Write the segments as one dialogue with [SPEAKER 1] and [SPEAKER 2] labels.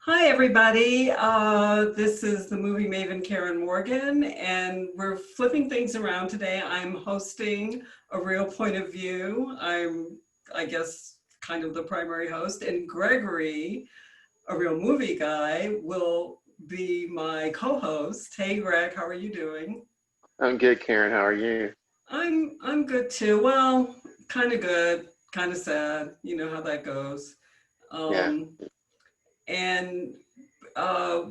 [SPEAKER 1] Hi, everybody. This is the movie maven Karen Morgan, and we're flipping things around today. I'm hosting A Real Point of View. I guess, kind of the primary host, and Gregory, a real movie guy, will be my co-host. Hey, Greg, how are you doing?
[SPEAKER 2] I'm good, Karen. How are you?
[SPEAKER 1] I'm good too. Well, kind of good, kind of sad. You know how that goes.
[SPEAKER 2] Yeah,
[SPEAKER 1] Um, and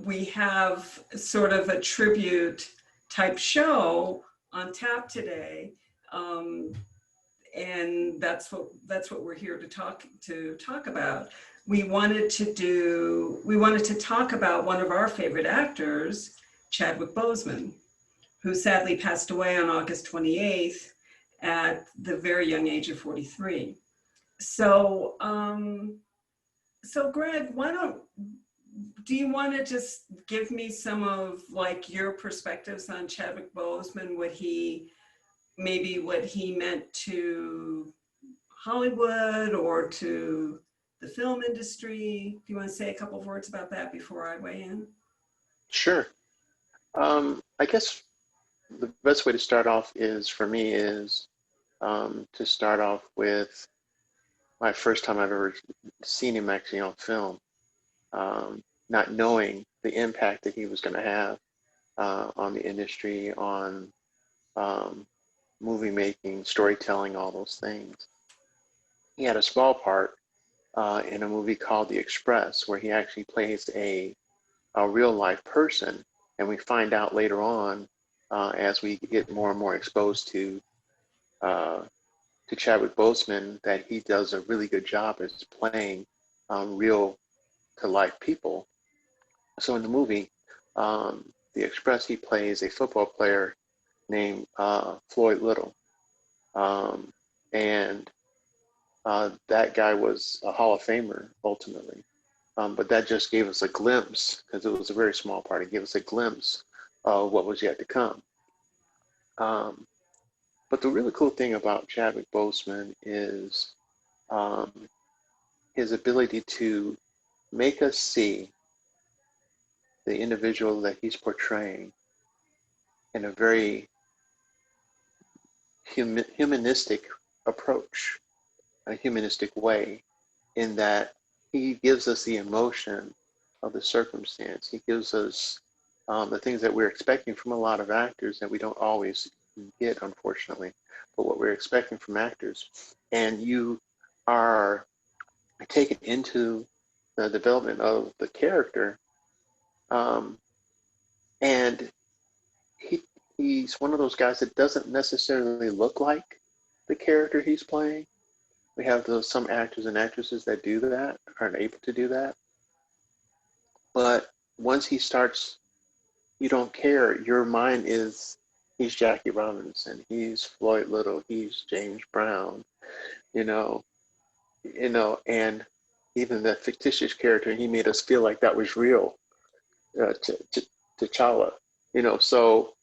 [SPEAKER 1] we have sort of a tribute type show on tap today, um, and that's what we're here to talk about. We wanted to talk about one of our favorite actors, Chadwick Boseman, who sadly passed away on August 28th at the very young age of 43. So, so Greg, why don't do you want to just give me some of like your perspectives on Chadwick Boseman, what he meant to Hollywood or to the film industry? Do you want to say a couple of words about that before I weigh in?
[SPEAKER 2] sure. I guess the best way to start off is for me is to start off with my first time I've ever seen him actually on film, not knowing the impact that he was going to have on the industry, on um, movie making, storytelling, all those things. He had a small part in a movie called The Express, where he actually plays a real life person. And we find out later on, as we get more and more exposed uh, to Chadwick Boseman, that he does a really good job as playing real to life people. So in the movie, The Express, he plays a football player named Floyd Little. Um, and that guy was a Hall of Famer ultimately. But that just gave us a glimpse, because it was a very small part. It gave us a glimpse of what was yet to come. Um, but the really cool thing about Chadwick Boseman is um, his ability to make us see the individual that he's portraying in a very humanistic approach, a humanistic way, in that he gives us the emotion of the circumstance. He gives us the things that we're expecting from a lot of actors that we don't always get, unfortunately, but what we're expecting from actors. And you are taken into the development of the character, um, and he he's one of those guys that doesn't necessarily look like the character he's playing. We have some actors and actresses that do that, are able to do that. But once he starts, you don't care. Your mind is, he's Jackie Robinson, he's Floyd Little, he's James Brown, you know, and even the fictitious character, he made us feel like that was real, to T'Challa, So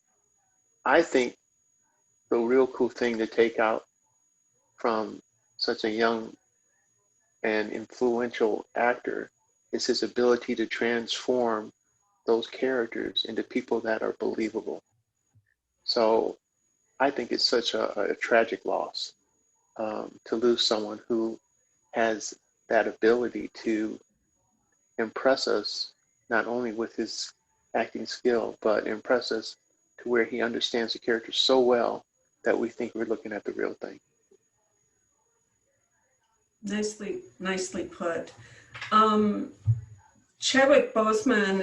[SPEAKER 2] I think the real cool thing to take out from such a young and influential actor is his ability to transform those characters into people that are believable. So I think it's such a tragic loss, to lose someone who has that ability to impress us, not only with his acting skill, but impress us to where he understands the character so well that we think we're looking at the real thing.
[SPEAKER 1] Nicely put. Um, Chadwick Boseman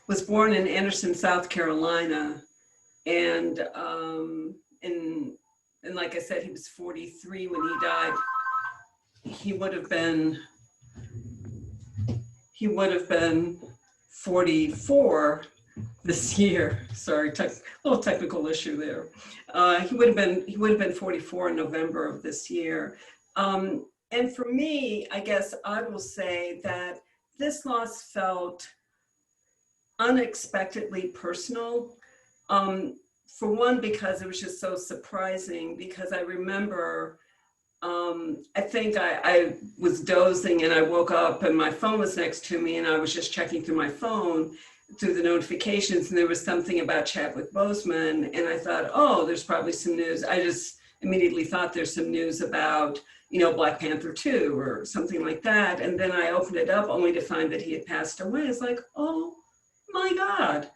[SPEAKER 1] was born in Anderson, South Carolina, and and like I said, he was 43 when he died. He would have been he would have been 44 this year. Sorry, little technical issue there. He would have been 44 in November of this year. And for me, I guess I will say that this loss felt unexpectedly personal. For one, because it was just so surprising, because I remember I think I was dozing and I woke up and my phone was next to me and I was just checking through my phone through the notifications, and there was something about Chadwick Boseman, and I thought, oh, there's probably some news. I just immediately thought there's some news about, Black Panther 2 or something like that. And then I opened it up only to find that he had passed away. It's like, oh my God,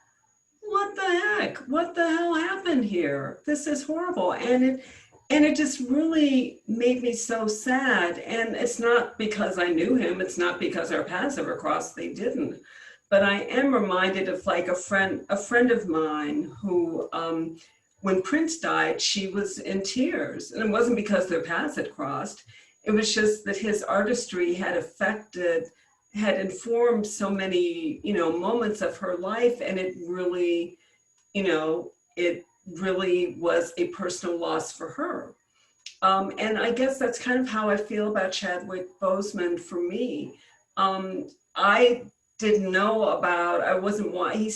[SPEAKER 1] what the heck? What the hell happened here? This is horrible. And it just really made me so sad. And it's not because I knew him. It's not because our paths ever crossed. They didn't. But I am reminded of like a friend of mine who, when Prince died, she was in tears. And it wasn't because their paths had crossed. It was just that his artistry had informed so many, moments of her life. And it really, it really was a personal loss for her. And I guess that's kind of how I feel about Chadwick Boseman for me. I didn't know about, he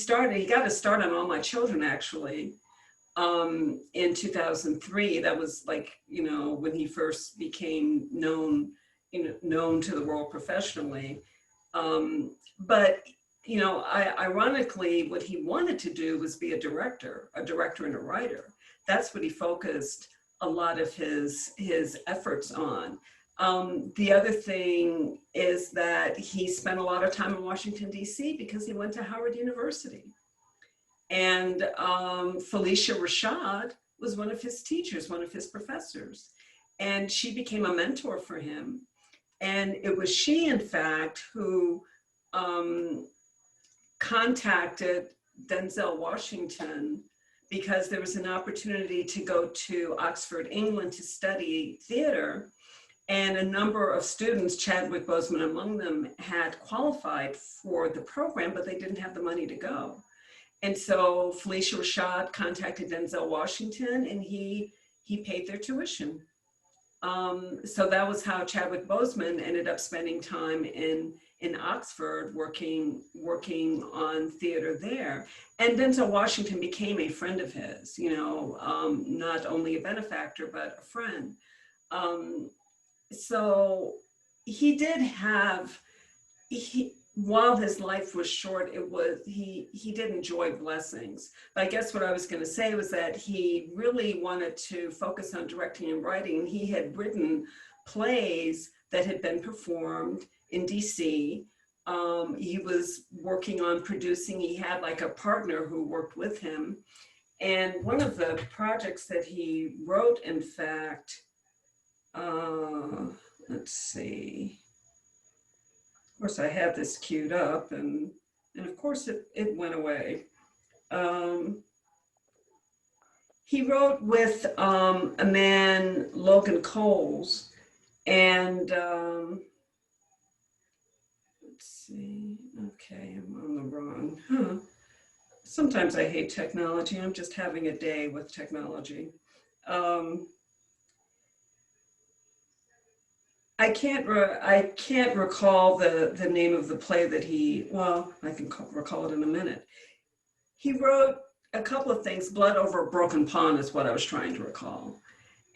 [SPEAKER 1] got a start on All My Children actually in 2003. That was like, when he first became known to the world professionally. But ironically, what he wanted to do was be a director and a writer. That's what he focused a lot of his efforts on. The other thing is that he spent a lot of time in Washington, D.C. because he went to Howard University. And Felicia Rashad was one of his teachers, one of his professors. And she became a mentor for him. And it was she, in fact, who contacted Denzel Washington because there was an opportunity to go to Oxford, England to study theater. And a number of students, Chadwick Boseman among them, had qualified for the program, but they didn't have the money to go. And so Felicia Rashad contacted Denzel Washington, and he paid their tuition. So that was how Chadwick Boseman ended up spending time in Oxford working on theater there. And Denzel Washington became a friend of his, not only a benefactor, but a friend. So he did have, while his life was short, he did enjoy blessings. But I guess what I was going to say was that he really wanted to focus on directing and writing. He had written plays that had been performed in DC. He was working on producing. He had like a partner who worked with him. And one of the projects that he wrote, in fact, let's see. Of course, I had this queued up, and of course it went away. He wrote with a man, Logan Coles, and let's see. Okay, I'm on the wrong. Sometimes I hate technology. I'm just having a day with technology. I can't recall the name of the play that I can recall it in a minute. He wrote a couple of things. Blood Over a Broken Pond is what I was trying to recall.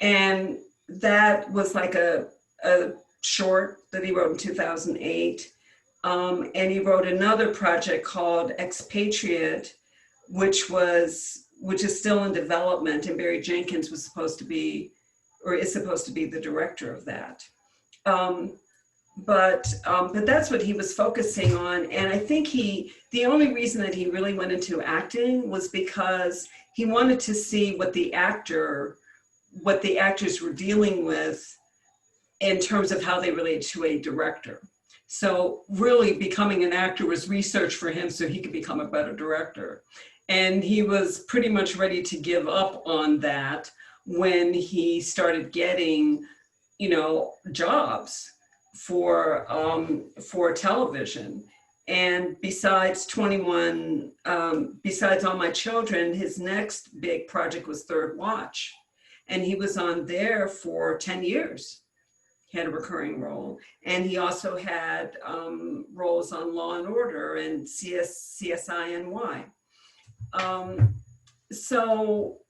[SPEAKER 1] And that was like a short that he wrote in 2008. And he wrote another project called Expatriate, which is still in development, and Barry Jenkins was supposed to be, or is supposed to be, the director of that. But that's what he was focusing on. And I think the only reason that he really went into acting was because he wanted to see what the actors were dealing with in terms of how they relate to a director. So really becoming an actor was research for him so he could become a better director. And he was pretty much ready to give up on that when he started getting, jobs for television. And besides All My Children, his next big project was Third Watch. And he was on there for 10 years. He had a recurring role. And he also had roles on Law and Order and CSI NY. So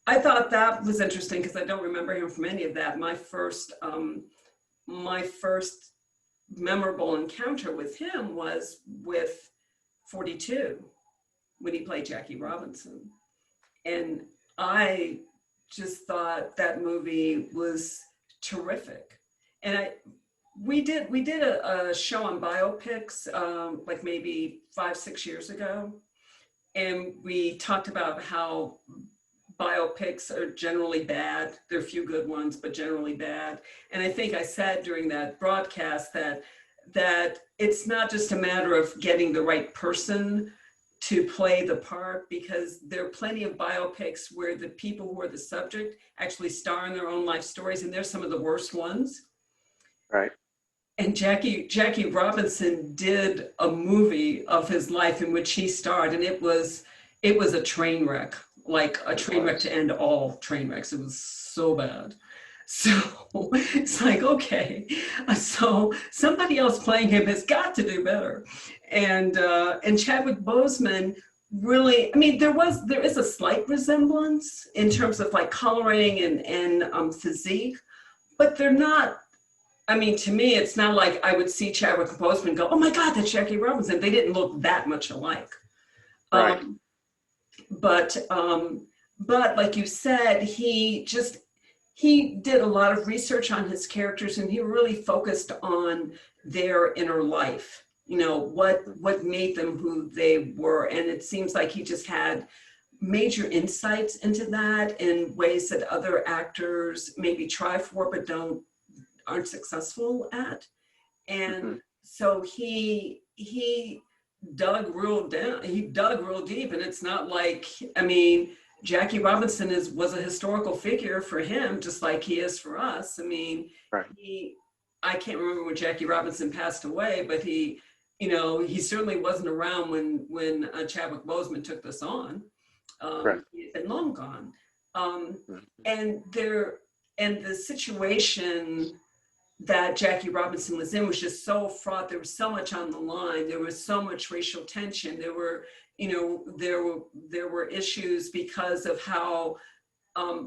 [SPEAKER 1] I thought that was interesting because I don't remember him from any of that. My first memorable encounter with him was with 42 when he played Jackie Robinson. And I just thought that movie was terrific. And we did a show on biopics like maybe 5, 6 years ago, and we talked about how biopics are generally bad. There are a few good ones, but generally bad. And I think I said during that broadcast that it's not just a matter of getting the right person to play the part, because there are plenty of biopics where the people who are the subject actually star in their own life stories, and they're some of the worst ones.
[SPEAKER 2] Right.
[SPEAKER 1] And Jackie Robinson did a movie of his life in which he starred, and it was a train wreck, like a
[SPEAKER 2] It
[SPEAKER 1] train wreck
[SPEAKER 2] was.
[SPEAKER 1] to end all train wrecks. It was so bad. So it's like, okay, so somebody else playing him has got to do better. And Chadwick Boseman really, I mean, there is a slight resemblance in terms of like coloring and physique, but they're not. I mean, to me, it's not like I would see Chadwick Boseman and go, "Oh my God, that's Jackie Robinson." They didn't look that much alike.
[SPEAKER 2] Right.
[SPEAKER 1] Um, but like you said, he did a lot of research on his characters, and he really focused on their inner life. You know, what made them who they were, and it seems like he just had major insights into that in ways that other actors maybe try for but aren't successful at.
[SPEAKER 2] Hmm.
[SPEAKER 1] And so he dug real down, he dug real deep. And it's not like, I mean, Jackie Robinson was a historical figure for him, just like he is for us. I mean,
[SPEAKER 2] Right.
[SPEAKER 1] he I can't remember when Jackie Robinson passed away, but he certainly wasn't around when Chadwick Boseman took this on.
[SPEAKER 2] Right.
[SPEAKER 1] He had been long gone. Um,
[SPEAKER 2] Hmm.
[SPEAKER 1] and the situation that Jackie Robinson was in was just so fraught. There was so much on the line. There was so much racial tension. There were issues because of how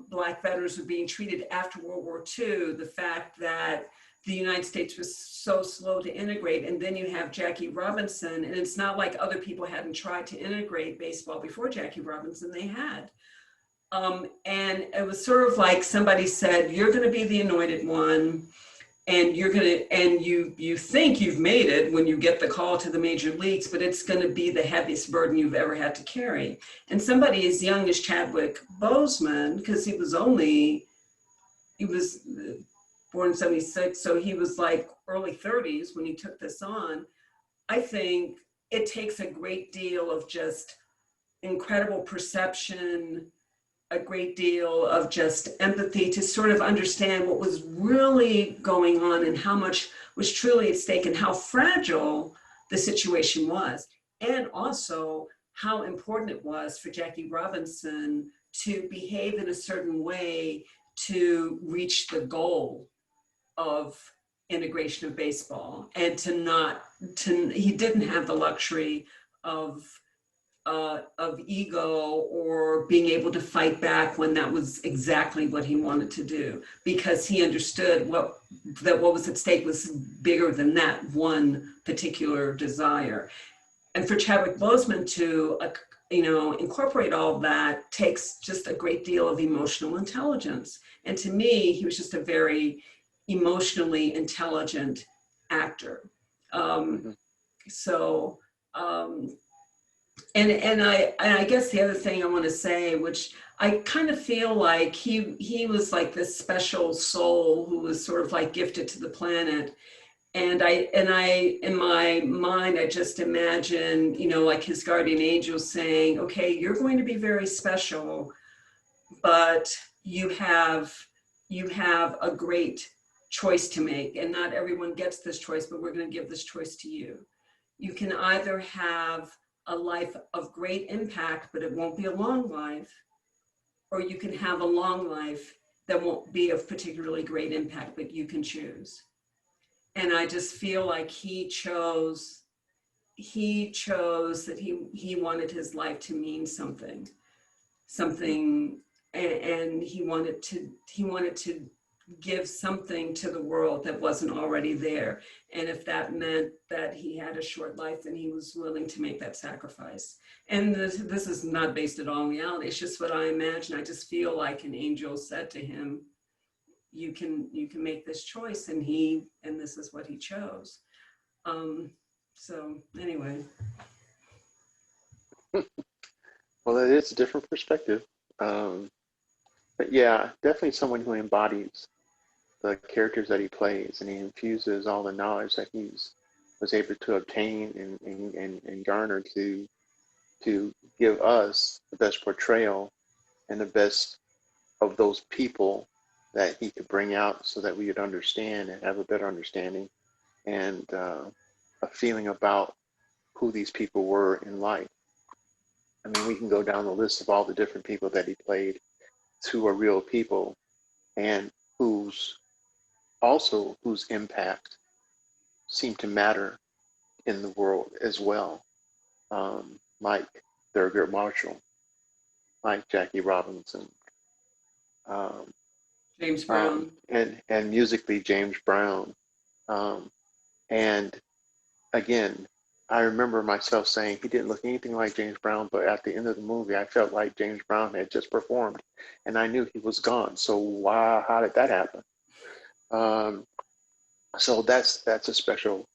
[SPEAKER 1] Black veterans were being treated after World War II. The fact that the United States was so slow to integrate, and then you have Jackie Robinson, and it's not like other people hadn't tried to integrate baseball before Jackie Robinson. They had. And it was sort of like somebody said, "You're going to be the anointed one, and you think you've made it when you get the call to the major leagues, but it's going to be the heaviest burden you've ever had to carry." And somebody as young as Chadwick Boseman, because he was born in 76, so he was like early 30s when he took this on. I think it takes a great deal of just incredible perception, a great deal of just empathy to sort of understand what was really going on and how much was truly at stake and how fragile the situation was. And also how important it was for Jackie Robinson to behave in a certain way to reach the goal of integration of baseball, and he didn't have the luxury of ego or being able to fight back when that was exactly what he wanted to do, because he understood that what was at stake was bigger than that one particular desire. And for Chadwick Boseman to incorporate all of that takes just a great deal of emotional intelligence. And to me, he was just a very emotionally intelligent actor. Um,
[SPEAKER 2] Hmm.
[SPEAKER 1] so um, and I guess the other thing I want to say, which I kind of feel like he was like this special soul who was sort of like gifted to the planet. And I in my mind I just imagine, like his guardian angel saying, "Okay, you're going to be very special, but you have a great choice to make, and not everyone gets this choice, but we're going to give this choice to you. You can either have a life of great impact, but it won't be a long life, or you can have a long life that won't be of particularly great impact, but you can choose." And I just feel like he chose that he wanted his life to mean something and he wanted to give something to the world that wasn't already there. And if that meant that he had a short life, then he was willing to make that sacrifice. And this is not based at all on reality. It's just what I imagine. I just feel like an angel said to him, you can make this choice, and this is what he chose. So anyway.
[SPEAKER 2] Well, it is a different perspective. Um, but yeah, definitely someone who embodies the characters that he plays, and he infuses all the knowledge that he's was able to obtain and garner to give us the best portrayal and the best of those people that he could bring out so that we would understand and have a better understanding and a feeling about who these people were in life. I mean, we can go down the list of all the different people that he played who are real people and whose whose impact seemed to matter in the world as well. Like Thurgood Marshall, like Jackie Robinson, um,
[SPEAKER 1] James Brown.
[SPEAKER 2] and musically James Brown. Um, and again, I remember myself saying he didn't look anything like James Brown, but at the end of the movie, I felt like James Brown had just performed, and I knew he was gone. So why? How did that happen? Um, so that's a special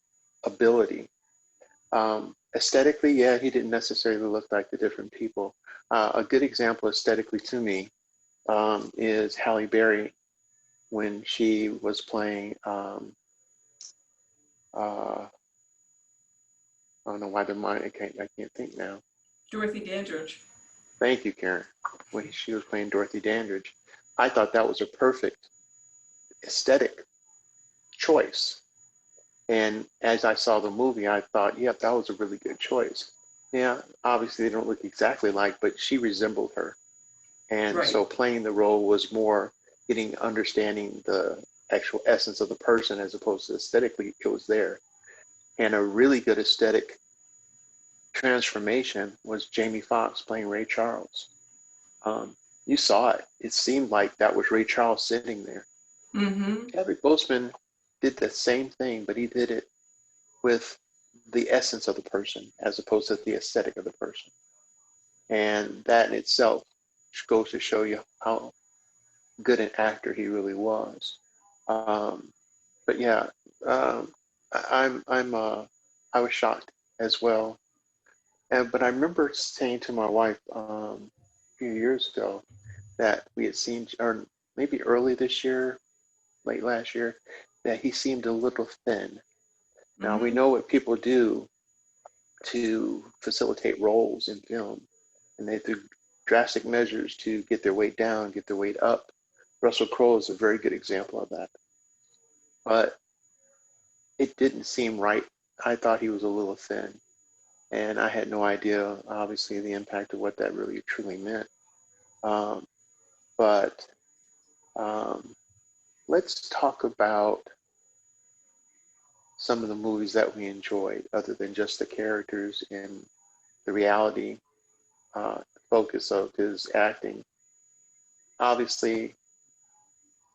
[SPEAKER 2] ability. Aesthetically, yeah, he didn't necessarily look like the different people. A good example aesthetically to me is Halle Berry when she was playing. I don't know why the mind I can't think now.
[SPEAKER 1] Dorothy Dandridge.
[SPEAKER 2] Thank you, Karen. When she was playing Dorothy Dandridge, I thought that was a perfect aesthetic choice. And as I saw the movie, I thought, yeah, that was a really good choice. Yeah, obviously they don't look exactly like, but she resembled her. And
[SPEAKER 1] Right.
[SPEAKER 2] so playing the role was more getting understanding the actual essence of the person as opposed to aesthetically it was there. And a really good aesthetic transformation was Jamie Foxx playing Ray Charles. Um, you saw it. It seemed like that was Ray Charles sitting there.
[SPEAKER 1] Mm-hmm.
[SPEAKER 2] Chadwick Boseman did the same thing, but he did it with the essence of the person as opposed to the aesthetic of the person. And that in itself goes to show you how good an actor he really was. Um, but yeah, um, I was shocked as well. And but I remember saying to my wife a few years ago that we had seen, or maybe early this year, late last year, that he seemed a little thin. Now we
[SPEAKER 1] Mm-hmm.
[SPEAKER 2] know what people do to facilitate roles in film, and they do drastic measures to get their weight down, get their weight up. Russell Crowe is a very good example of that. But it didn't seem right. I thought he was a little thin, and I had no idea, obviously, the impact of what that really truly meant. Um, but um, let's talk about some of the movies that we enjoyed, other than just the characters and the reality uh, focus of his acting. Obviously,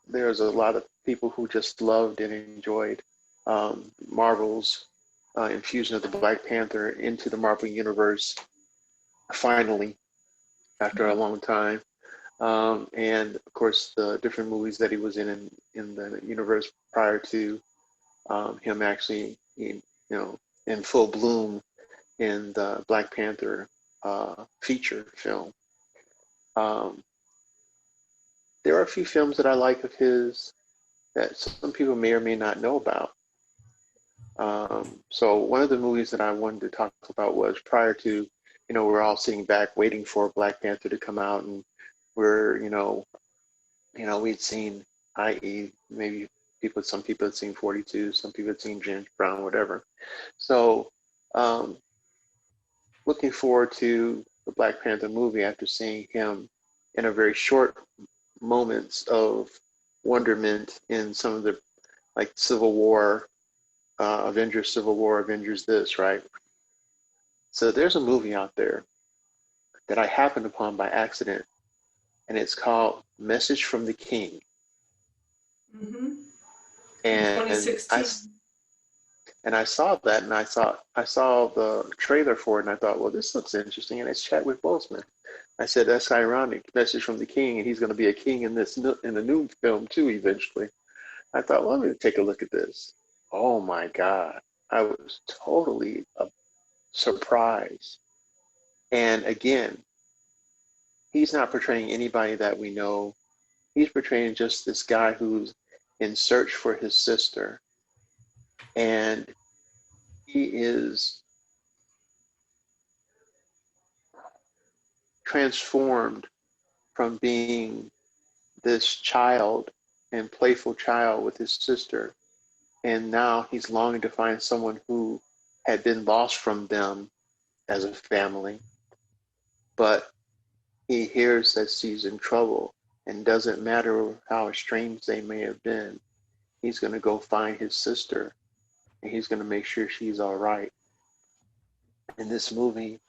[SPEAKER 2] there's a lot of people who just loved and enjoyed Marvel's infusion of the Black Panther into the Marvel Universe, finally, after a long time. And of course, the different movies that he was in the universe prior to him actually, in full bloom in the Black Panther feature film. Um, there are a few films that I like of his that some people may or may not know about. So one of the movies that I wanted to talk about was prior to, we're all sitting back waiting for Black Panther to come out, and we're, we'd seen, i.e., maybe some people had seen 42, some people had seen James Brown, whatever. So um, looking forward to the Black Panther movie after seeing him in a very short moments of wonderment in some of the like Civil War, Avengers Civil War, Avengers this, right? So there's a movie out there that I happened upon by accident, and it's called Message from the King.
[SPEAKER 1] Mm-hmm. In
[SPEAKER 2] And
[SPEAKER 1] 2016.
[SPEAKER 2] I saw that, and I saw the trailer for it, and I thought, well, this looks interesting, and it's Chadwick Boseman. I said, that's ironic, Message from the King, and he's going to be a king in in the new film too eventually. I thought, well, let me take a look at this. Oh my God, I was totally surprised. And again, he's not portraying anybody that we know. He's portraying just this guy who's in search for his sister, and he is transformed from being this child and playful child with his sister. And now he's longing to find someone who had been lost from them as a family, but he hears that she's in trouble, and doesn't matter how estranged they may have been, he's going to go find his sister, and he's going to make sure she's all right. And this movie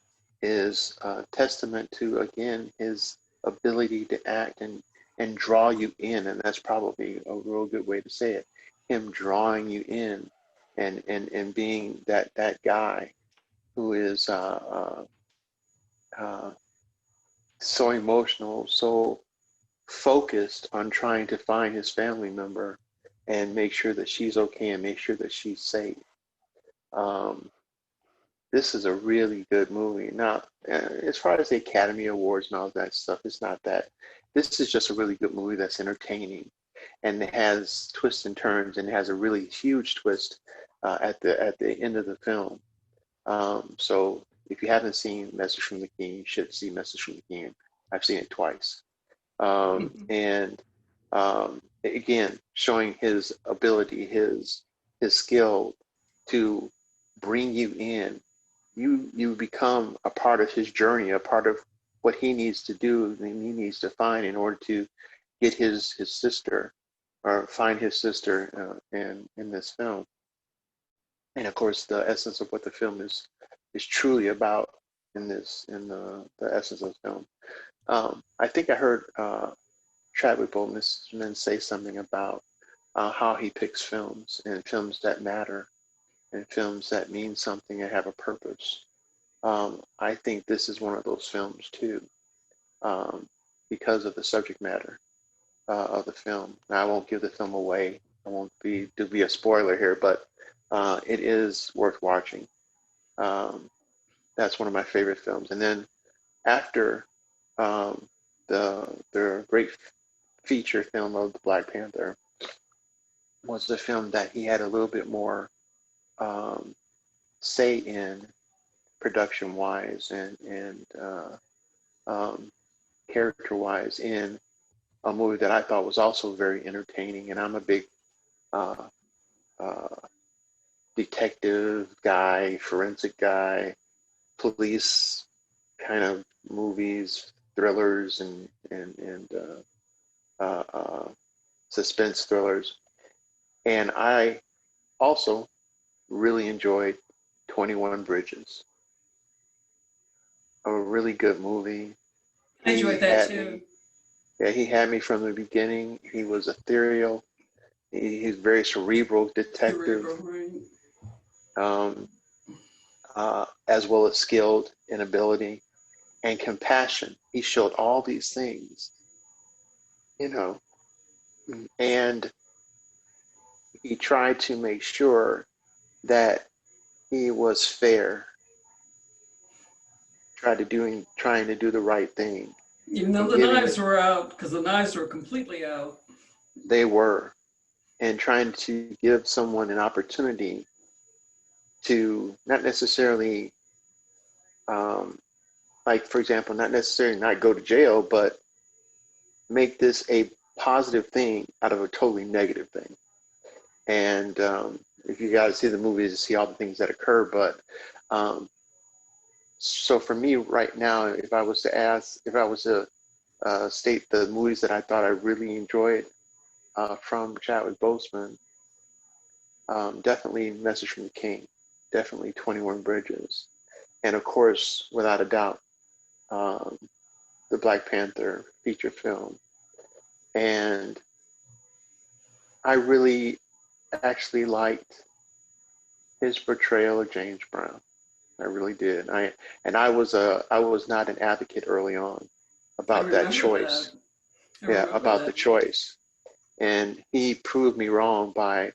[SPEAKER 2] is a testament to, again, his ability to act and draw you in. And that's probably a real good way to say it. Him drawing you in, and being that guy who is so emotional, so focused on trying to find his family member and make sure that she's okay and make sure that she's safe. Um, this is a really good movie. Now, as far as the Academy Awards and all that stuff, it's not that. This is just a really good movie that's entertaining, and it has twists and turns, and it has a really huge twist at the end of the film. So if you haven't seen Message from the King, you should see Message from the King. I've seen it twice. And again, showing his ability, his skill to bring you in. You become a part of his journey, a part of what he needs to do and he needs to find in order to get his sister, or find his sister in this film. And of course, the essence of what the film is truly about in the essence of the film. I think I heard Chadwick Boseman say something about how he picks films, and films that matter, and films that mean something and have a purpose. I think this is one of those films too, um, because of the subject matter of the film. Now, I won't give the film away. I won't be a spoiler here, but it is worth watching. Um, that's one of my favorite films. And then after um, the great feature film of the Black Panther was the film that he had a little bit more um, say in, production wise, and um, character wise, in a movie that I thought was also very entertaining. And I'm a big uh, uh, detective guy, forensic guy, police kind of movies, thrillers, and suspense thrillers. And I also really enjoyed 21 Bridges, a really good movie.
[SPEAKER 1] I
[SPEAKER 2] He
[SPEAKER 1] enjoyed that
[SPEAKER 2] had
[SPEAKER 1] too.
[SPEAKER 2] me, yeah, he had me from the beginning. He was ethereal. He's very cerebral detective,
[SPEAKER 1] Cerebral, right?
[SPEAKER 2] um, as well as skilled in ability and compassion. He showed all these things, you know, and he tried to make sure that he was fair, trying to do the right thing,
[SPEAKER 1] Even though
[SPEAKER 2] and
[SPEAKER 1] the
[SPEAKER 2] giving
[SPEAKER 1] knives were out, because the knives were completely out.
[SPEAKER 2] they were, and trying to give someone an opportunity to not necessarily, um, like for example, not necessarily not go to jail, but make this a positive thing out of a totally negative thing. And if you guys see the movies, you see all the things that occur. But um, so for me right now, if I was to state the movies that I thought I really enjoyed from Chadwick Boseman, definitely Message from the King, definitely 21 Bridges, and of course, without a doubt, um, the Black Panther feature film, and I really actually liked his portrayal of James Brown. I really did. I was not an advocate early on
[SPEAKER 1] I
[SPEAKER 2] about that
[SPEAKER 1] remember that.
[SPEAKER 2] choice.
[SPEAKER 1] I
[SPEAKER 2] Yeah,
[SPEAKER 1] remember
[SPEAKER 2] about the
[SPEAKER 1] that.
[SPEAKER 2] choice. And he proved me wrong by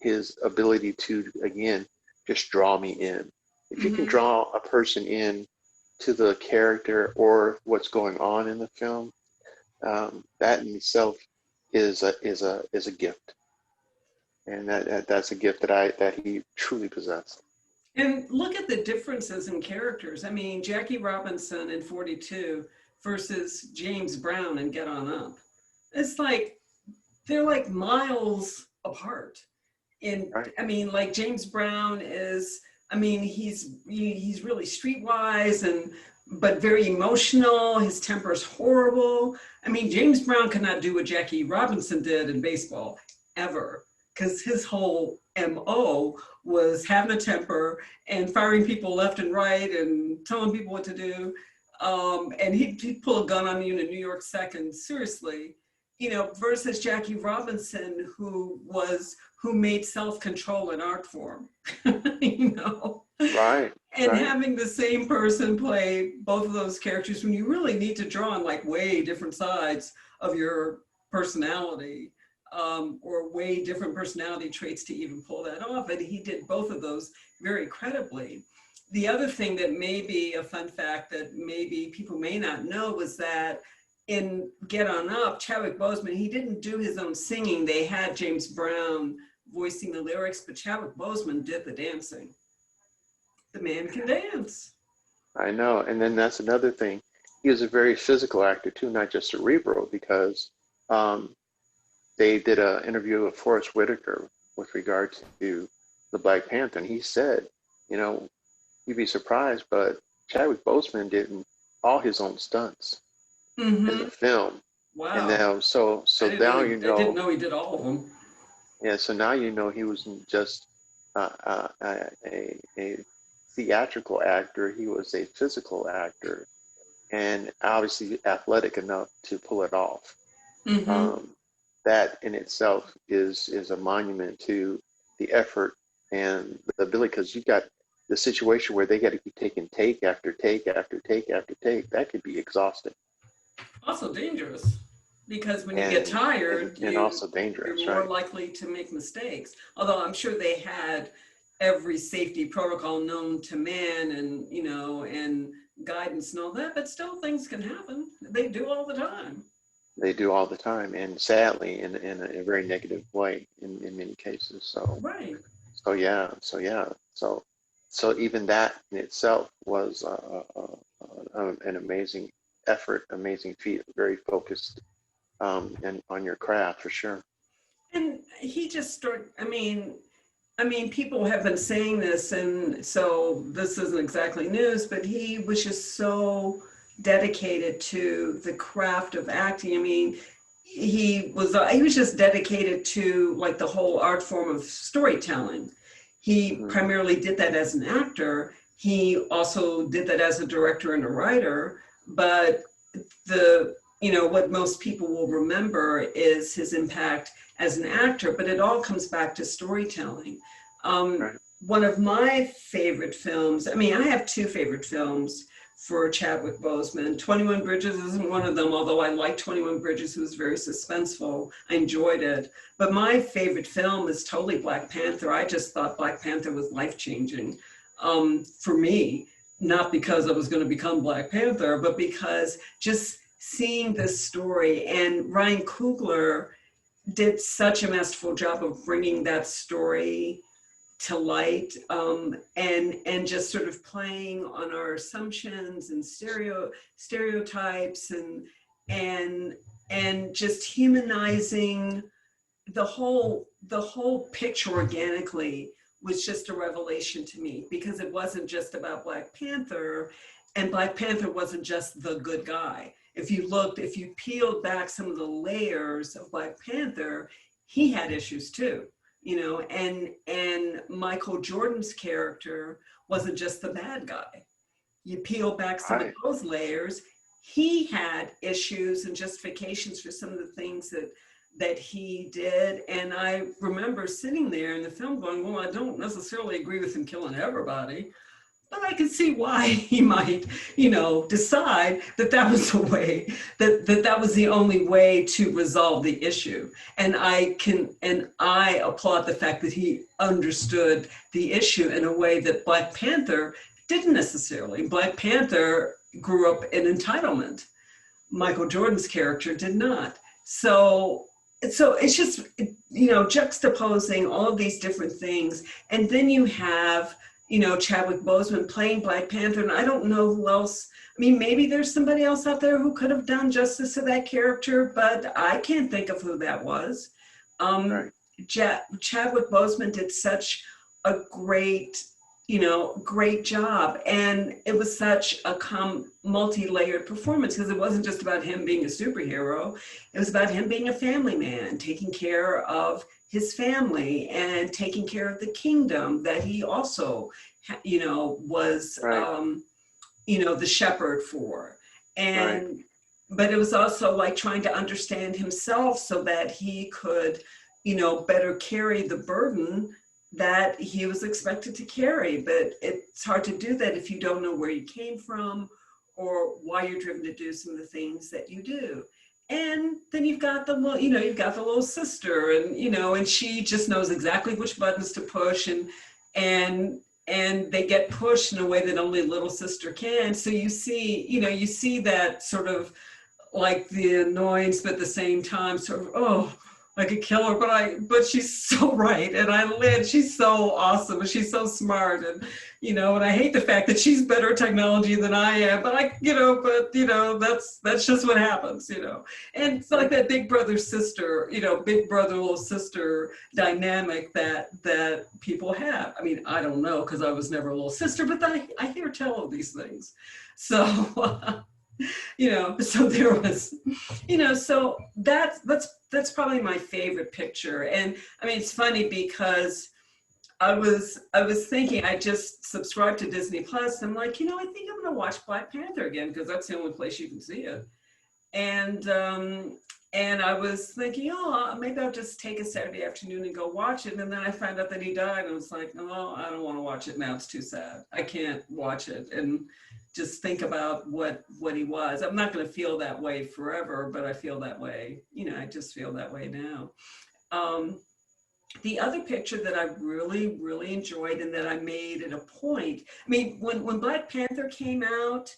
[SPEAKER 2] his ability to, again, just draw me in. If you can
[SPEAKER 1] Hmm.
[SPEAKER 2] draw a person in to the character or what's going on in the film, that in itself is a gift, and that's a gift that he truly possessed.
[SPEAKER 1] And look at the differences in characters. I mean, Jackie Robinson in 42 versus James Brown in Get On Up. It's like they're like miles apart. And
[SPEAKER 2] Right,
[SPEAKER 1] I mean, like James Brown is, I mean, he's really streetwise and but very emotional. His temper's horrible. I mean, James Brown cannot do what Jackie Robinson did in baseball ever, because his whole MO was having a temper and firing people left and right and telling people what to do. And he'd pull a gun on you in a New York second, seriously, you know, versus Jackie Robinson, who made self-control an art form, you know,
[SPEAKER 2] right,
[SPEAKER 1] and
[SPEAKER 2] right.
[SPEAKER 1] having the same person play both of those characters when you really need to draw on like way different sides of your personality, or way different personality traits to even pull that off. And he did both of those very credibly. The other thing that may be a fun fact that maybe people may not know was that in Get On Up, Chadwick Boseman, he didn't do his own singing. They had James Brown voicing the lyrics, but Chadwick Boseman did the dancing. The man can dance.
[SPEAKER 2] I know. And then that's another thing. He was a very physical actor too, not just cerebral, because um, they did an interview with Forrest Whitaker with regard to the Black Panther, and he said, you know, you'd be surprised, but Chadwick Boseman did all his own stunts in
[SPEAKER 1] Mm-hmm.
[SPEAKER 2] the film. And
[SPEAKER 1] Wow.
[SPEAKER 2] now, so now you
[SPEAKER 1] I didn't
[SPEAKER 2] know,
[SPEAKER 1] know he did all of them.
[SPEAKER 2] yeah. So now you know he wasn't just a theatrical actor; he was a physical actor, and obviously athletic enough to pull it off.
[SPEAKER 1] Mm-hmm.
[SPEAKER 2] Um, that in itself is a monument to the effort and the ability, because you got the situation where they got to keep taking take after take after take after take. That could be exhausting
[SPEAKER 1] Also dangerous, because when you get
[SPEAKER 2] and
[SPEAKER 1] tired,
[SPEAKER 2] and also dangerous,
[SPEAKER 1] you're more
[SPEAKER 2] right?
[SPEAKER 1] likely to make mistakes. Although I'm sure they had every safety protocol known to man, and you know, and guidance and all that, but still things can happen. They do all the time.
[SPEAKER 2] They do all the time, and sadly, in a very negative way in many cases.
[SPEAKER 1] Right.
[SPEAKER 2] So even that in itself was an amazing effort, amazing feat, very focused and on your craft for sure.
[SPEAKER 1] And he just started, I mean, people have been saying this, and so this isn't exactly news, but he was just so dedicated to the craft of acting. I mean, he was just dedicated to like the whole art form of storytelling. He
[SPEAKER 2] Hmm.
[SPEAKER 1] primarily did that as an actor. He also did that as a director and a writer, but the you know what most people will remember is his impact as an actor, but it all comes back to storytelling. um,
[SPEAKER 2] Right.
[SPEAKER 1] One of my favorite films, I mean, I have two favorite films for Chadwick Boseman. 21 Bridges isn't one of them, although I like 21 Bridges. It was very suspenseful. I enjoyed it. But my favorite film is totally Black Panther. I just thought Black Panther was life-changing, for me, not because I was going to become Black Panther, but because just seeing this story, and Ryan Coogler did such a masterful job of bringing that story to light, and just sort of playing on our assumptions and stereotypes, and and just humanizing the whole picture organically was just a revelation to me, because it wasn't just about Black Panther, and Black Panther wasn't just the good guy. If you peeled back some of the layers of Black Panther, he had issues too, you know, and Michael Jordan's character wasn't just the bad guy. You peel back some of
[SPEAKER 2] Right.
[SPEAKER 1] those layers, he had issues and justifications for some of the things that he did. And I remember sitting there in the film going, well, I don't necessarily agree with him killing everybody, but I can see why he might, decide that that was the way, that was the only way to resolve the issue. And I applaud the fact that he understood the issue in a way that Black Panther didn't necessarily. Black Panther grew up in entitlement. Michael Jordan's character did not. So it's just, juxtaposing all of these different things. And then you have, Chadwick Boseman playing Black Panther. And I don't know who else. I mean, maybe there's somebody else out there who could have done justice to that character, but I can't think of who that was.
[SPEAKER 2] Right.
[SPEAKER 1] Chadwick Boseman did such a great job. And it was such a multi-layered performance, because it wasn't just about him being a superhero. It was about him being a family man, taking care of his family and taking care of the kingdom that he also, was,
[SPEAKER 2] Right.
[SPEAKER 1] the shepherd for. And,
[SPEAKER 2] Right.
[SPEAKER 1] but it was also like trying to understand himself so that he could, better carry the burden that he was expected to carry. But it's hard to do that if you don't know where you came from or why you're driven to do some of the things that you do. And then you've got the little sister, and she just knows exactly which buttons to push, and they get pushed in a way that only little sister can. So you see that sort of like the annoyance, but at the same time sort of, oh, I could kill her, but she's so right. And she's so awesome, and she's so smart. And I hate the fact that she's better at technology than I am, but that's just what happens. And it's like that big brother sister, big brother, little sister dynamic that people have. I mean, I don't know, because I was never a little sister, but I hear tell of these things. So, so there was, so that's probably my favorite picture. And I mean, it's funny because I was thinking, I just subscribed to Disney Plus. I'm like, I think I'm going to watch Black Panther again, because that's the only place you can see it. And I was thinking, oh, maybe I'll just take a Saturday afternoon and go watch it. And then I found out that he died, and I was like, oh, I don't want to watch it now. It's too sad. I can't watch it and just think about what he was. I'm not going to feel that way forever, but I feel that way. I just feel that way now. The other picture that I really, really enjoyed, and that I made it a point. I mean, when Black Panther came out,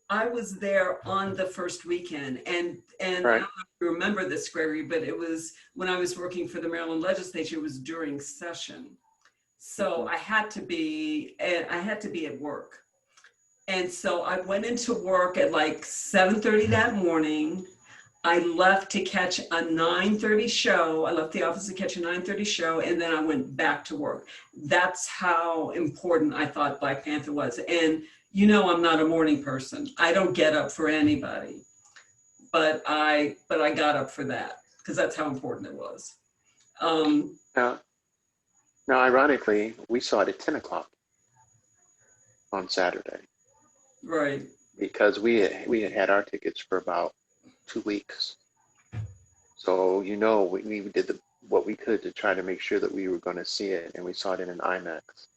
[SPEAKER 1] I was there on the first weekend, and I don't know if you remember this, Gregory, but it was when I was working for the Maryland legislature. It was during session, so I had to be at work, and so I went into work at like 7:30 that morning. I left to catch a 9:30 show. I left the office to catch a 9:30 show, and then I went back to work. That's how important I thought Black Panther was. And I'm not a morning person. I don't get up for anybody, but I got up for that, because that's how important it was.
[SPEAKER 2] Now, ironically, we saw it at 10 o'clock on Saturday.
[SPEAKER 1] Right.
[SPEAKER 2] Because we had our tickets for about 2 weeks. So, we did what we could to try to make sure that we were going to see it, and we saw it in an IMAX.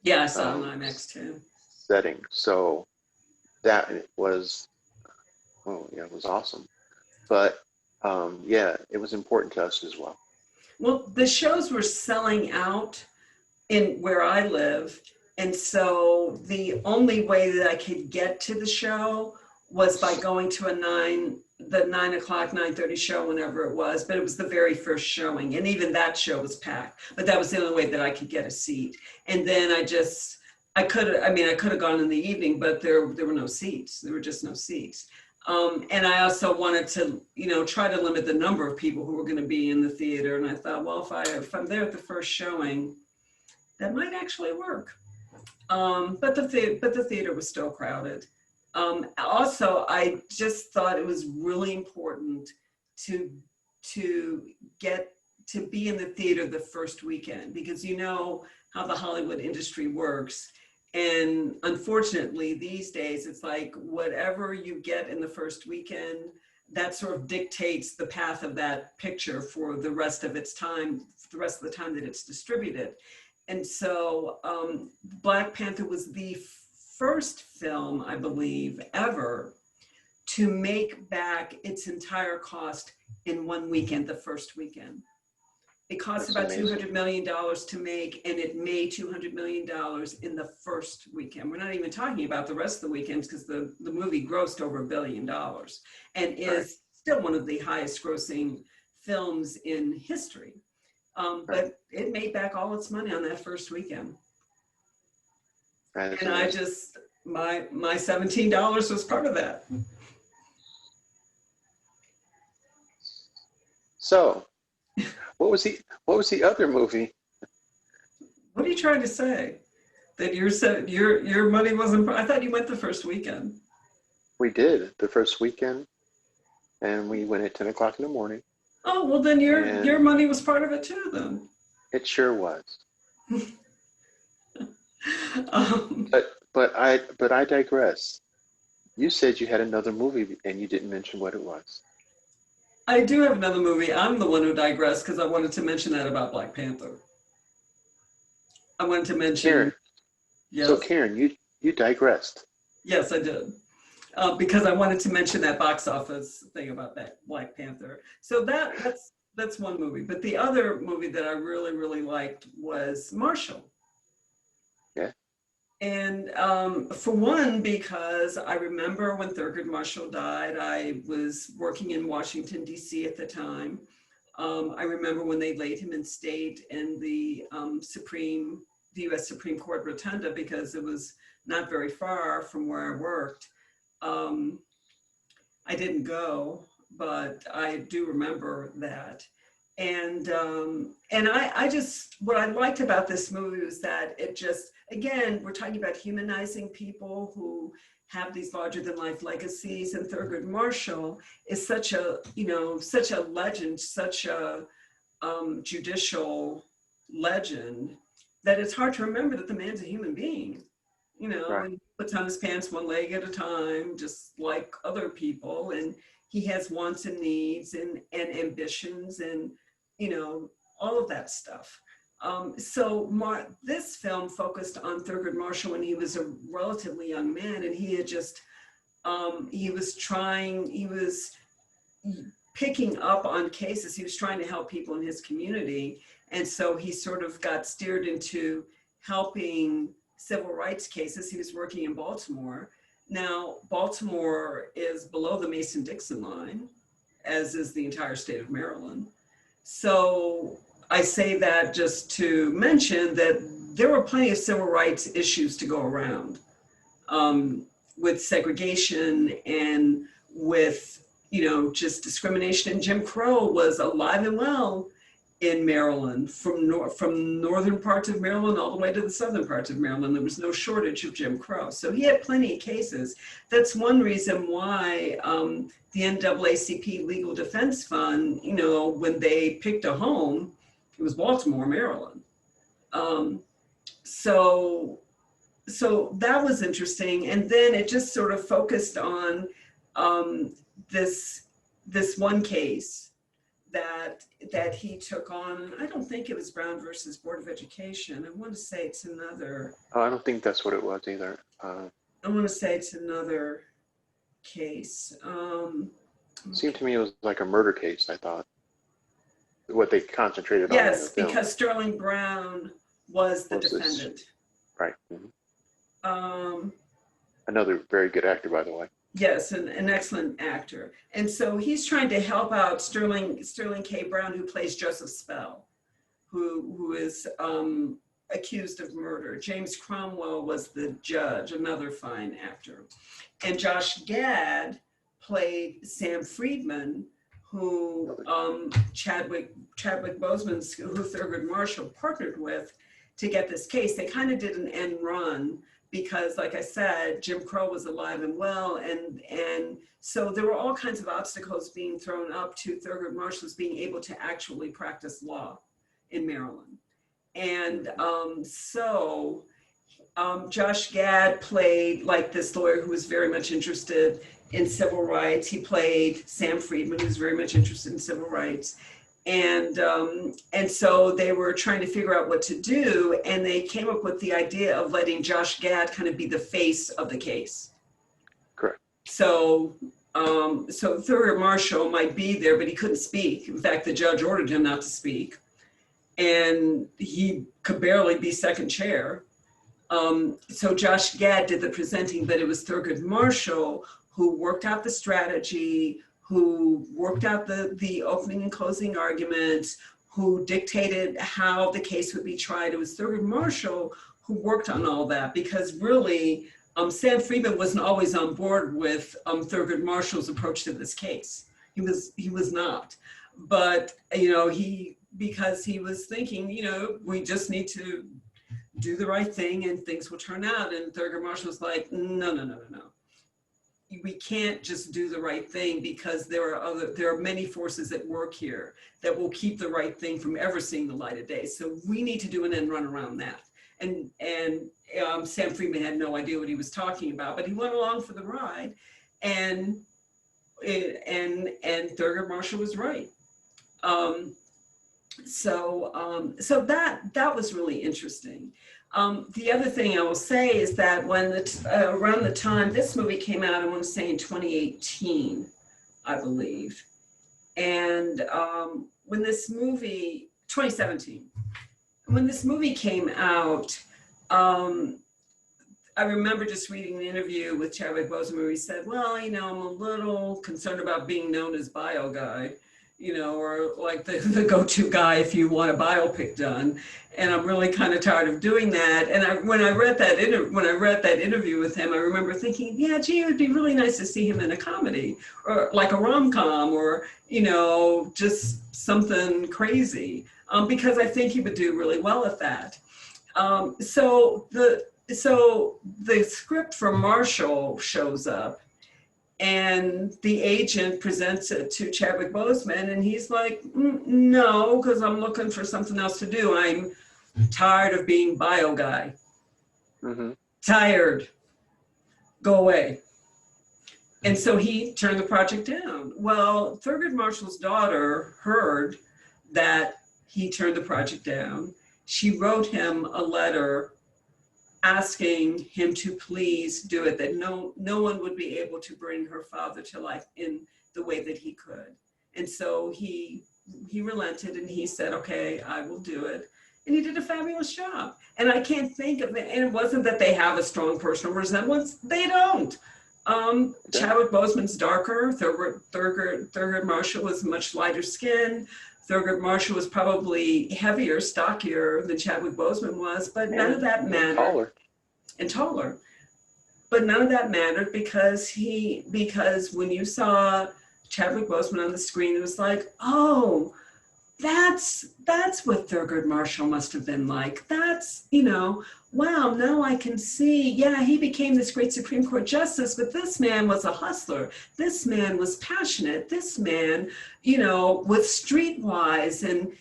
[SPEAKER 1] Yeah, I saw an IMAX too.
[SPEAKER 2] Setting. So that was, it was awesome. But it was important to us as well.
[SPEAKER 1] Well, the shows were selling out in where I live. And so the only way that I could get to the show was by going to the 9 o'clock, 9:30 show, whenever it was, but it was the very first showing. And even that show was packed, but that was the only way that I could get a seat. And then I could have gone in the evening, but there were no seats. There were just no seats. And I also wanted to, try to limit the number of people who were going to be in the theater. And I thought, well, if I'm there at the first showing, that might actually work. But the theater was still crowded. Also, I just thought it was really important to get to be in the theater the first weekend, because how the Hollywood industry works. And unfortunately, these days, it's like whatever you get in the first weekend, that sort of dictates the path of that picture for the rest of its time, the rest of the time that it's distributed. And so Black Panther was the first film, I believe, ever to make back its entire cost in one weekend, the first weekend. It cost about $200 million to make, and it made $200 million in the first weekend. We're not even talking about the rest of the weekends because the movie grossed over $1 billion and is still one of the highest grossing films in history. But it made back all its money on that first weekend. And I just, my $17 was part of that.
[SPEAKER 2] So, what was the other movie?
[SPEAKER 1] What are you trying to say? That your money wasn't? I thought you went the first weekend.
[SPEAKER 2] We did the first weekend, and we went at 10 o'clock in the morning.
[SPEAKER 1] Oh well, then your money was part of it too. Then
[SPEAKER 2] it sure was. But I digress. You said you had another movie, and you didn't mention what it was.
[SPEAKER 1] I do have another movie. I'm the one who digressed because I wanted to mention that about Black Panther. I wanted to mention.
[SPEAKER 2] Karen.
[SPEAKER 1] Yes.
[SPEAKER 2] So Karen, you digressed.
[SPEAKER 1] Yes, I did. Because I wanted to mention that box office thing about that Black Panther. So that's one movie. But the other movie that I really, really liked was Marshall.
[SPEAKER 2] Yeah.
[SPEAKER 1] And for one, because I remember when Thurgood Marshall died, I was working in Washington, D.C. at the time. I remember when they laid him in state in the U.S. Supreme Court Rotunda, because it was not very far from where I worked. I didn't go, but I do remember that. And I just, what I liked about this movie was that it just, again, we're talking about humanizing people who have these larger than life legacies, and Thurgood Marshall is such a legend, such a judicial legend, that it's hard to remember that the man's a human being, and he puts on his pants one leg at a time, just like other people, and he has wants and needs and ambitions and all of that stuff. So this film focused on Thurgood Marshall when he was a relatively young man, and he had just, he was picking up on cases. He was trying to help people in his community. And so he sort of got steered into helping civil rights cases. He was working in Baltimore. Now, Baltimore is below the Mason-Dixon line, as is the entire state of Maryland. So I say that just to mention that there were plenty of civil rights issues to go around, with segregation and with, just discrimination. And Jim Crow was alive and well in Maryland, from northern parts of Maryland all the way to the southern parts of Maryland. There was no shortage of Jim Crow. So he had plenty of cases. That's one reason why the NAACP Legal Defense Fund, when they picked a home, it was Baltimore, Maryland. So that was interesting. And then it just sort of focused on this one case that he took on. I don't think it was Brown versus Board of Education. I want to say it's another.
[SPEAKER 2] Oh, I don't think that's what it was either.
[SPEAKER 1] I want to say it's another case.
[SPEAKER 2] It seemed to me it was like a murder case, I thought. What they concentrated on.
[SPEAKER 1] Yes, because Sterling Brown was the defendant.
[SPEAKER 2] Right. Mm-hmm. Another very good actor, by the way.
[SPEAKER 1] Yes, an excellent actor. And so he's trying to help out Sterling K. Brown, who plays Joseph Spell, who is accused of murder. James Cromwell was the judge, another fine actor. And Josh Gad played Sam Friedman, who Chadwick Boseman, who Thurgood Marshall partnered with to get this case. They kind of did an end run, because, like I said, Jim Crow was alive and well, and so there were all kinds of obstacles being thrown up to Thurgood Marshall's being able to actually practice law in Maryland. And so Josh Gad played like this lawyer who was very much interested in civil rights. He played Sam Friedman, who was very much interested in civil rights. And so they were trying to figure out what to do, and they came up with the idea of letting Josh Gad kind of be the face of the case.
[SPEAKER 2] Correct.
[SPEAKER 1] So so Thurgood Marshall might be there, but he couldn't speak. In fact, the judge ordered him not to speak, and he could barely be second chair. So Josh Gad did the presenting, but it was Thurgood Marshall who worked out the strategy, who worked out the opening and closing arguments, who dictated how the case would be tried. It was Thurgood Marshall who worked on all that, because really, Sam Friedman wasn't always on board with Thurgood Marshall's approach to this case. He was not, but because he was thinking, we just need to do the right thing and things will turn out. And Thurgood Marshall was like, no. We can't just do the right thing, because there are many forces at work here that will keep the right thing from ever seeing the light of day. So we need to do an end run around that. And Sam Friedman had no idea what he was talking about, but he went along for the ride, and Thurgood Marshall was right. So that was really interesting. The other thing I will say is that when around the time this movie came out, I want to say in 2018, I believe, and when this movie, 2017, when this movie came out, I remember just reading an interview with Chadwick Boseman where he said, well, I'm a little concerned about being known as bio guy, or like the go-to guy if you want a biopic done. And I'm really kind of tired of doing that. And when I read that interview with him, I remember thinking, yeah, gee, it would be really nice to see him in a comedy, or like a rom-com, or, just something crazy, because I think he would do really well at that. So the script for Marshall shows up, and the agent presents it to Chadwick Boseman, and he's like, no, because I'm looking for something else to do. I'm tired of being bio guy.
[SPEAKER 2] Mm-hmm.
[SPEAKER 1] Tired. Go away. And so he turned the project down. Well, Thurgood Marshall's daughter heard that he turned the project down. She wrote him a letter asking him to please do it, that no one would be able to bring her father to life in the way that he could. And so he relented, and he said, okay, I will do it. And he did a fabulous job. And I can't think of it. And it wasn't that they have a strong personal resemblance. They don't. Chadwick Boseman's darker. Thurgood Marshall was much lighter skinned. Thurgood Marshall was probably heavier, stockier than Chadwick Boseman was, but none of that mattered. And taller. But none of that mattered, because when you saw Chadwick Boseman on the screen, it was like, oh, that's what Thurgood Marshall must have been like. That's, wow, now I can see, yeah, he became this great Supreme Court justice, but this man was a hustler. This man was passionate. This man, was streetwise and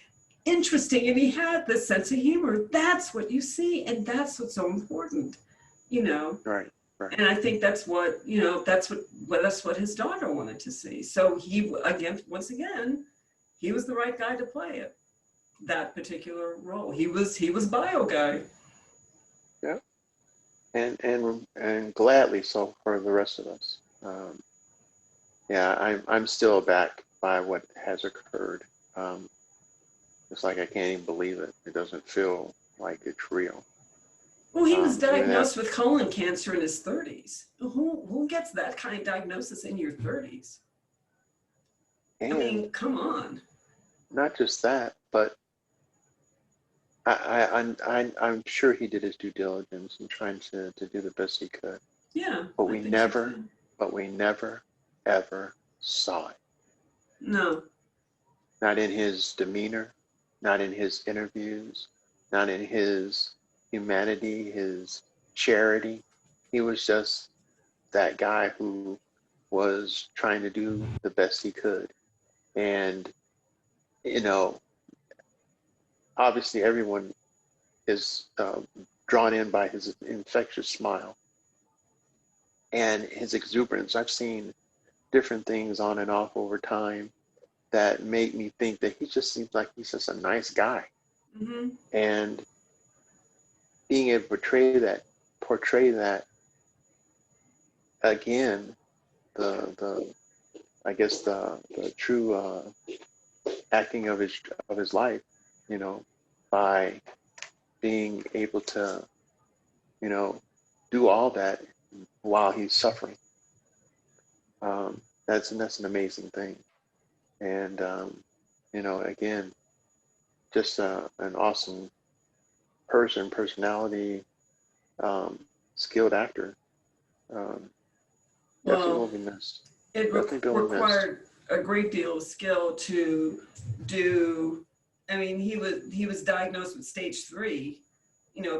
[SPEAKER 1] interesting, and he had this sense of humor. That's what you see, and that's what's so important,
[SPEAKER 2] Right.
[SPEAKER 1] And I think that's what that's what his daughter wanted to see. So once again, he was the right guy to play it, that particular role. He was bio guy.
[SPEAKER 2] Yeah, and gladly so for the rest of us. Yeah, I'm still aback by what has occurred. It's like I can't even believe it. It doesn't feel like it's real.
[SPEAKER 1] Well, he was diagnosed with colon cancer in his 30s. Who gets that kind of diagnosis in your 30s? I mean, come on.
[SPEAKER 2] Not just that, but I'm sure he did his due diligence in trying to do the best he could.
[SPEAKER 1] Yeah.
[SPEAKER 2] But we never ever saw it.
[SPEAKER 1] No.
[SPEAKER 2] Not in his demeanor, not in his interviews, not in his humanity, his charity. He was just that guy who was trying to do the best he could. And, obviously everyone is drawn in by his infectious smile and his exuberance. I've seen different things on and off over time that make me think that he just seems like he's just a nice guy.
[SPEAKER 1] Mm-hmm.
[SPEAKER 2] And being able to portray that again, the I guess the true acting of his life, you know, by being able to, you know, do all that while he's suffering. That's an amazing thing. And you know, again, just an awesome personality, um, skilled actor. Um, definitely will
[SPEAKER 1] Well,
[SPEAKER 2] be missed.
[SPEAKER 1] it
[SPEAKER 2] Definitely will be missed.
[SPEAKER 1] required a great deal of skill to do. I mean, he was diagnosed with stage 3,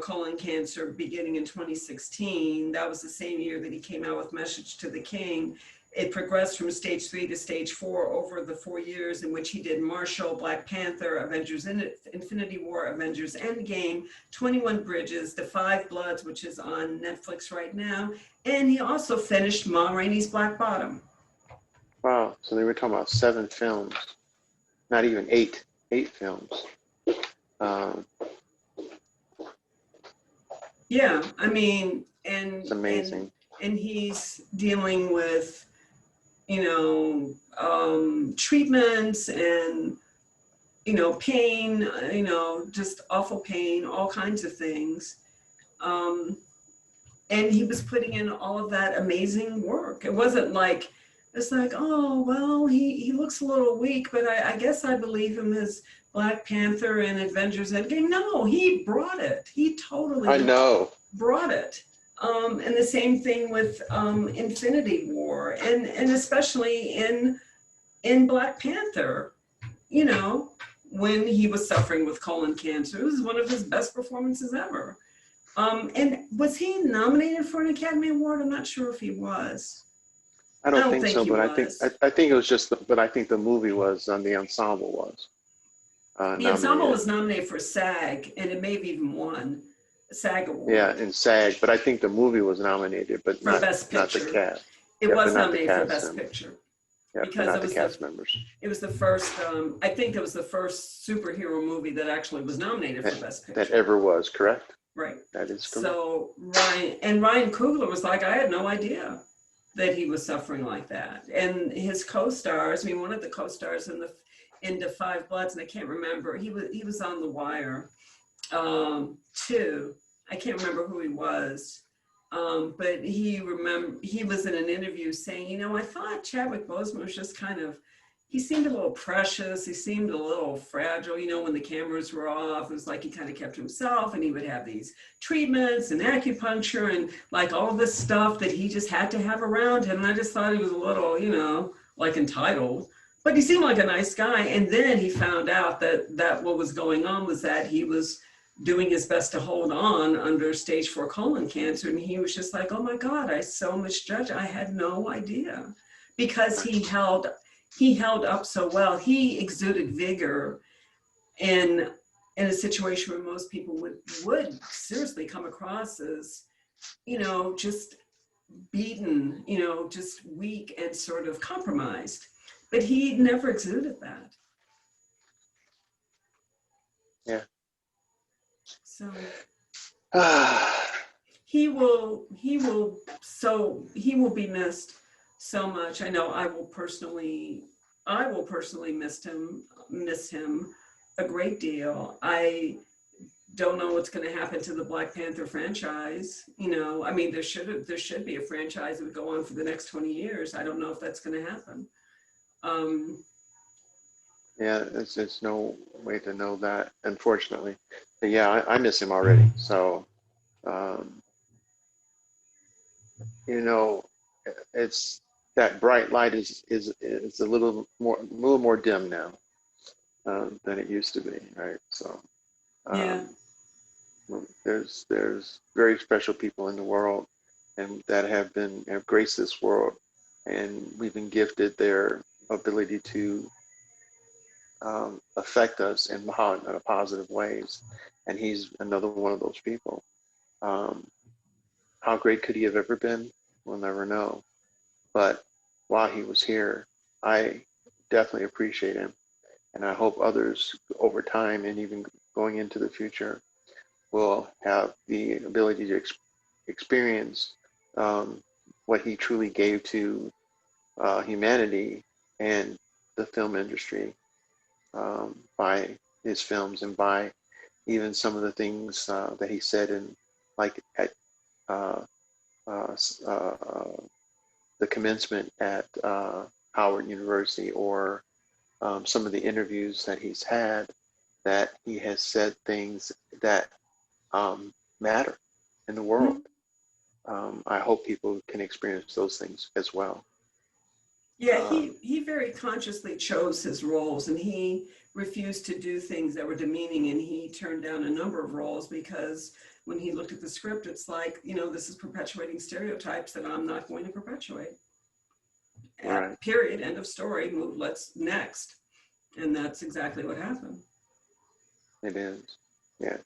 [SPEAKER 1] colon cancer, beginning in 2016. That was the same year that he came out with Message to the King. It progressed from stage 3 to stage 4 over the 4 years in which he did Marshall, Black Panther, Avengers Infinity War, Avengers Endgame, 21 Bridges, The Five Bloods, which is on Netflix right now. And he also finished Ma Rainey's Black Bottom.
[SPEAKER 2] Wow. So they were talking about 7 films, not even 8, 8 films. Um,
[SPEAKER 1] Yeah, I mean,
[SPEAKER 2] it's
[SPEAKER 1] and
[SPEAKER 2] amazing.
[SPEAKER 1] and he's dealing with, treatments and, pain, just awful pain, all kinds of things. Um, and he was putting in all of that amazing work. It wasn't like, it's like, oh, well, he looks a little weak, but I guess I believe him as Black Panther and Avengers Endgame. No, he brought it. He
[SPEAKER 2] I
[SPEAKER 1] totally
[SPEAKER 2] know.
[SPEAKER 1] brought it. And the same thing with Infinity War, and especially in Black Panther, you know, when he was suffering with colon cancer. It was one of his best performances ever. And was he nominated for an Academy Award? I'm not sure if he was.
[SPEAKER 2] I
[SPEAKER 1] I
[SPEAKER 2] don't
[SPEAKER 1] don't
[SPEAKER 2] think
[SPEAKER 1] think
[SPEAKER 2] so,
[SPEAKER 1] he
[SPEAKER 2] but
[SPEAKER 1] was.
[SPEAKER 2] I think it was just, but I think the movie was, the ensemble was
[SPEAKER 1] The ensemble
[SPEAKER 2] nominated.
[SPEAKER 1] was nominated for SAG, and it may have even won a SAG
[SPEAKER 2] Yeah,
[SPEAKER 1] award
[SPEAKER 2] in SAG, but I think the movie was nominated, but
[SPEAKER 1] for Best
[SPEAKER 2] not the
[SPEAKER 1] Picture.
[SPEAKER 2] cast.
[SPEAKER 1] It
[SPEAKER 2] Yeah, but
[SPEAKER 1] was
[SPEAKER 2] not the
[SPEAKER 1] nominated for
[SPEAKER 2] cast
[SPEAKER 1] Best
[SPEAKER 2] and
[SPEAKER 1] Picture
[SPEAKER 2] yeah, but
[SPEAKER 1] because
[SPEAKER 2] not the cast members.
[SPEAKER 1] it was the first. I think it was the first superhero movie that actually was nominated for Best
[SPEAKER 2] That
[SPEAKER 1] Picture.
[SPEAKER 2] ever was, correct?
[SPEAKER 1] Right.
[SPEAKER 2] That is correct.
[SPEAKER 1] So Ryan Coogler was like, I had no idea that he was suffering like that. And his co-stars, I mean, one of the co-stars in the Five Bloods, and I can't remember, he was on The Wire too. I can't remember who he was. But he was in an interview saying, I thought Chadwick Boseman was just kind of, he seemed a little precious. He seemed a little fragile, when the cameras were off. It was like he kind of kept to himself, and he would have these treatments and acupuncture and like all this stuff that he just had to have around him. And I just thought he was a little, like entitled. But he seemed like a nice guy. And then he found out that what was going on was that he was doing his best to hold on under stage 4 colon cancer. And he was just like, oh my God, I so misjudged. I had no idea, because he held up so well. He exuded vigor in a situation where most people would seriously come across as, just beaten, just weak and sort of compromised. But he never exuded that.
[SPEAKER 2] Yeah.
[SPEAKER 1] So
[SPEAKER 2] Ah,
[SPEAKER 1] he will be missed so much. I know I will personally miss him a great deal. I don't know what's going to happen to the Black Panther franchise. I mean, there should be a franchise that would go on for the next 20 years. I don't know if that's going to happen.
[SPEAKER 2] yeah, it's no way to know that, unfortunately. But yeah, I miss him already. So, um, you know, it's that bright light is a little more dim now than it used to be, right? So,
[SPEAKER 1] Yeah.
[SPEAKER 2] um, there's very special people in the world, and that have graced this world, and we've been gifted their ability to affect us in positive ways, and he's another one of those people. How great could he have ever been? We'll never know. But while he was here, I definitely appreciate him. And I hope others over time and even going into the future will have the ability to experience what he truly gave to humanity and the film industry by his films and by even some of the things that he said in, like at uh, uh, the commencement at Howard University, or some of the interviews that he's had, that he has said things that matter in the world. I hope people can experience those things as well.
[SPEAKER 1] Yeah, he very consciously chose his roles, and he refused to do things that were demeaning, and he turned down a number of roles because when he looked at the script, it's like, you know, this is perpetuating stereotypes that I'm not going to perpetuate.
[SPEAKER 2] Right.
[SPEAKER 1] Period, end of story, move, let's next. And that's exactly what happened.
[SPEAKER 2] It is. Yeah.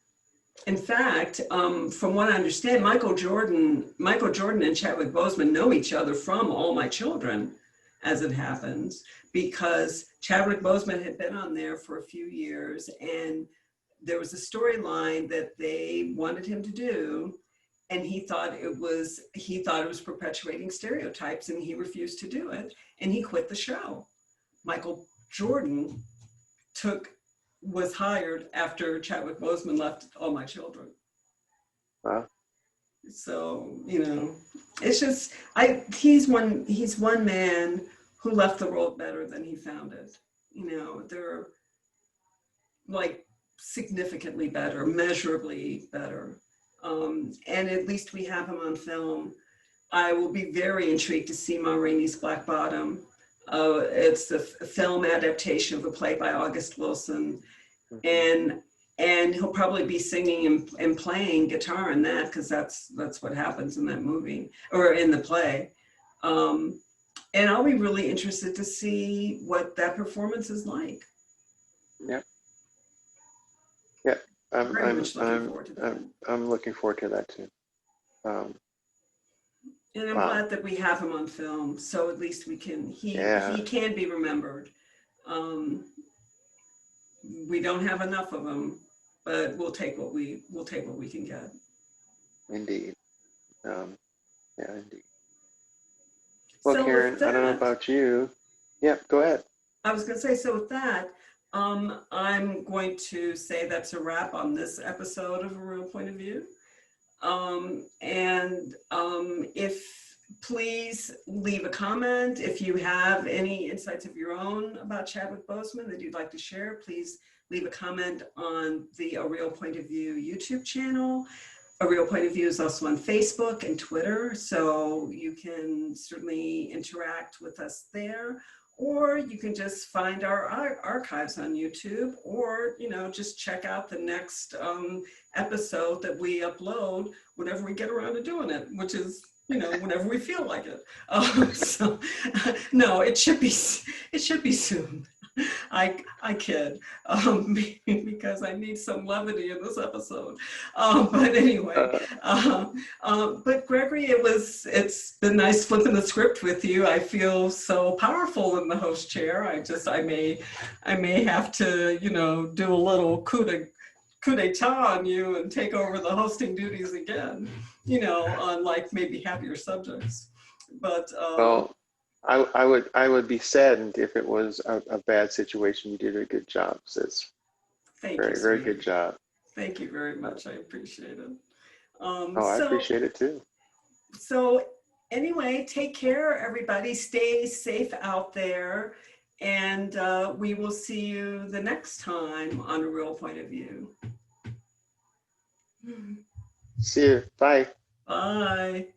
[SPEAKER 1] In fact, from what I understand, Michael Jordan and Chadwick Boseman know each other from All My Children, as it happens, because Chadwick Boseman had been on there for a few years, and there was a storyline that they wanted him to do, and he thought it was perpetuating stereotypes, and he refused to do it, and he quit the show. Michael Jordan was hired after Chadwick Boseman left All My Children.
[SPEAKER 2] Wow.
[SPEAKER 1] So, you know, it's just, he's one man who left the world better than he found it. You know, they're like significantly better, measurably better. And at least we have him on film. I will be very intrigued to see Ma Rainey's Black Bottom. It's a film adaptation of a play by August Wilson. And he'll probably be singing and playing guitar in that, because that's what happens in that movie or in the play. And I'll be really interested to see what that performance is like.
[SPEAKER 2] Yep. Yeah.
[SPEAKER 1] Very much looking forward to that.
[SPEAKER 2] I'm looking forward to that too.
[SPEAKER 1] And I'm glad that we have him on film, so at least he can be remembered. We don't have enough of them, but we'll take what we can get.
[SPEAKER 2] Indeed. Yeah, indeed. Well,
[SPEAKER 1] So
[SPEAKER 2] Karen, I don't know about you. Yep, go ahead.
[SPEAKER 1] I was going to say, so with that, I'm going to say that's a wrap on this episode of A Real Point of View. If please leave a comment. If you have any insights of your own about Chadwick Boseman that you'd like to share, please leave a comment on the A Real Point of View YouTube channel. A Real Point of View is also on Facebook and Twitter, so you can certainly interact with us there. Or you can just find our archives on YouTube, or, you know, just check out the next episode that we upload whenever we get around to doing it, which is, you know, whenever we feel like it. No, it should be soon. I kid, because I need some levity in this episode. But anyway, but Gregory, it's been nice flipping the script with you. I feel so powerful in the host chair. I may have to, you know, do a little coup d'etat on you and take over the hosting duties again, you know, on like maybe happier subjects. But
[SPEAKER 2] well, I would be saddened if it was a bad situation. You did a good job, sis. Very good job.
[SPEAKER 1] Thank you very much. I appreciate it.
[SPEAKER 2] I appreciate it too.
[SPEAKER 1] So anyway, take care, everybody. Stay safe out there, and we will see you the next time on A Real Point of View.
[SPEAKER 2] See you. Bye.
[SPEAKER 1] Bye.